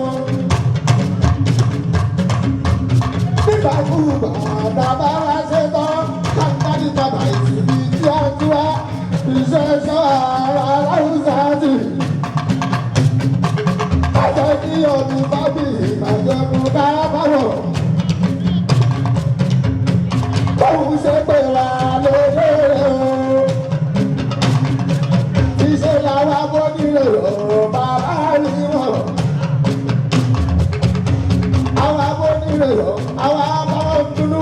wọn. Nígbàkúgbà bàbá wa ṣe tán káńtàdì bàbá ìsìnkú tí a tú wá ìṣẹ̀ṣọ́ ara aláwùsá tì. Bàjẹ́ kí ọdún bá bì ìbàjẹ́ fún káfáwọ̀. Báwo ṣe pè wá lóde o? Iṣẹ́ làwọn abọ́nilẹ̀ o bàbá rí wọn. Àwọn abọ́nilẹ̀ o àwọn abáwọn dúdú.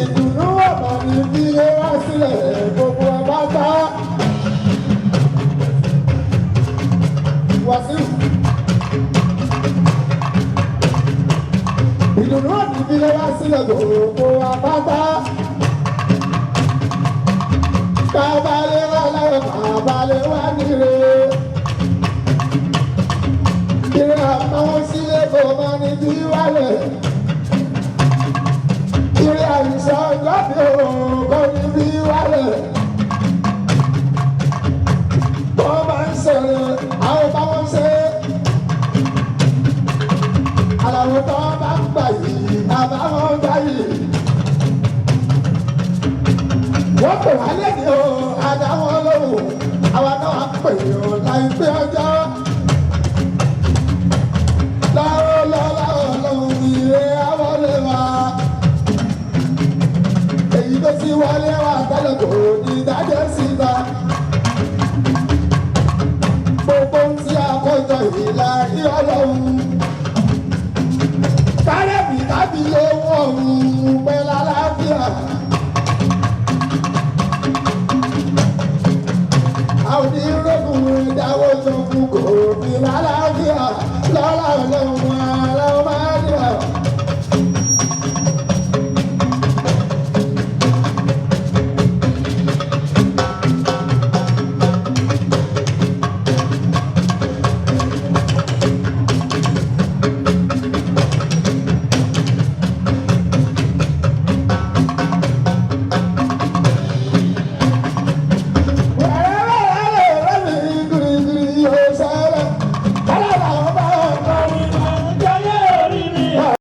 Ìdùnnú ọ̀nà ní bí ó wá sílẹ̀ gbogbo ọba tá. Wàsíù. Ìdùnnú ọ̀nà ní bí ó wá sílẹ̀ gbogbo ọba tá. Kábàlẹ̀ wà láwọn kábàlẹ̀ wà nílé. Kiri àtàwọn sílé kò máa ní bí wálẹ̀. Kiri àìsàn ọjọ́ bí òun kò ní bí wálẹ̀. Bọ́ máa ń ṣẹlẹ̀ àwọn báwọn ṣe. Àlàó tó bá ń gbà yìí àbáwọn gbà yìí. Wọ́n pè wá lẹ́ni o, àdáwọn lóhùn, àwa náà pè o láìpẹ́ ọjọ́. Láwọ́ lọ́hùn ìrè àwọlé wa. Èyí tó sì wọlé wa tẹ́lẹ̀ kò ní dájọ́ síta. Gbogbo ń tí àkójọ ìlà ìyọ́lọ́hùn. Kárẹ́bì tàbí lówó ọ̀hún